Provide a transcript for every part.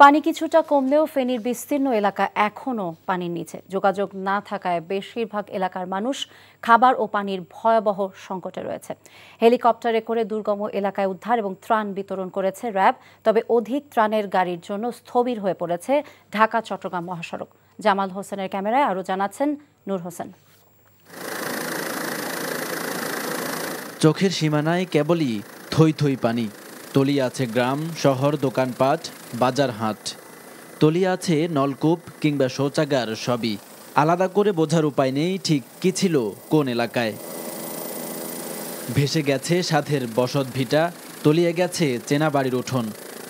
পানি কিছুটা কমলেও ফেনীর বিস্তীর্ণ এলাকা এখনও পানির নিচে। যোগাযোগ না থাকায় বেশিরভাগ এলাকার মানুষ খাবার ও পানির ভয়াবহ সংকটে রয়েছে। হেলিকপ্টারে করে দুর্গম এলাকায় উদ্ধার এবং ত্রাণ বিতরণ করেছে র্যাব। তবে অধিক ত্রাণের গাড়ির জন্য স্থবির হয়ে পড়েছে ঢাকা-চট্টগ্রাম মহাসড়ক। জামাল হোসেনের ক্যামেরায় আরও জানাচ্ছেন নূর হোসেন। চোখের সীমানায় কেবলই থই থই পানি। তলিয়ে আছে গ্রাম, শহর, দোকানপাট, বাজার হাট। তলিয়ে আছে নলকূপ কিংবা শৌচাগার, সবই। আলাদা করে বোঝার উপায় নেই ঠিক কি ছিল কোন এলাকায়। ভেসে গেছে সাধের বসত ভিটা, তলিয়ে গেছে চেনা বাড়ির উঠোন।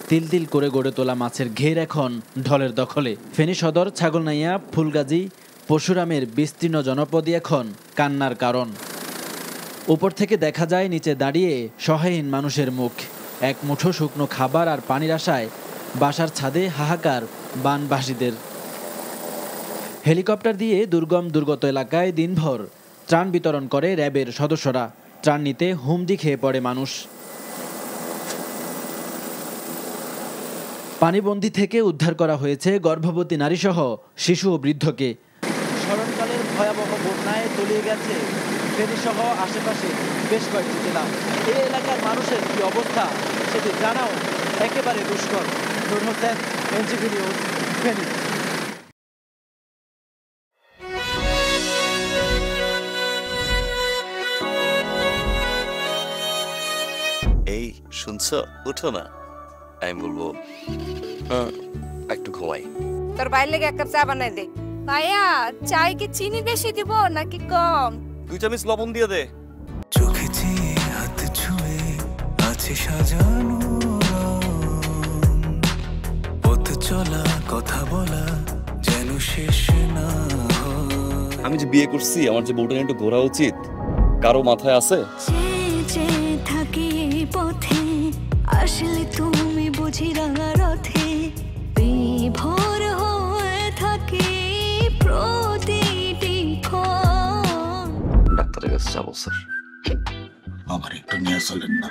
তিল তিল করে গড়ে তোলা মাছের ঘের এখন ঢলের দখলে। ফেনী সদর, ছাগলনাইয়া, ফুলগাজী, পরশুরামের বিস্তীর্ণ জনপদই এখন কান্নার কারণ। উপর থেকে দেখা যায় নিচে দাঁড়িয়ে সহায়হীন মানুষের মুখ। এক মুঠো শুকনো খাবার আর পানির আশায় বাসার ছাদে হাহাকার বানবাসীদের। হেলিকপ্টার দিয়ে দুর্গত এলাকায় দিনভর ত্রাণ বিতরণ করে র্যাবের সদস্যরা। ত্রাণ নিতে হুমড়ি খেয়ে পড়ে মানুষ। পানিবন্দী থেকে উদ্ধার করা হয়েছে গর্ভবতী নারীসহ শিশু ও বৃদ্ধকে। স্মরণকালের ভয়াবহ বন্যায় তলিয়ে গেছে ফেনীসহ আশেপাশে বেশ কয়েকটি জেলা। এই এলাকার মানুষের কি অবস্থা সেটি জানাও একেবারে দুষ্কর। নূর হোসেন, এনজিবি নিউজ, ফেনী। এই শুনছো, উঠো না। আমি বলবো একটু ঘুমাই। তোর বাইরে লেগে এক কাপ চা বানাই দে। ভাইয়া, চাই কি চিনি বেশি দিব নাকি কম? 2 চামচ লবণ দিয়ে দে। চোখে চেয়ে হাত ছুঁয়ে আছে সাজানো, পথ চলা কথা বলা যেন শেষ না। আমি যে বিয়ে করছি, আমার যে বউটা একটু ঘোরা উচিত, কারো মাথায় আছে? থাকি পথে আসলে তুমি বুঝি রাঙা রথে বিভোর হয়ে থাকি প্রতিটি ক্ষণ। ডাক্তারের কাছে যাবো স্যার। আমার একটু নিয়ে চলেন না।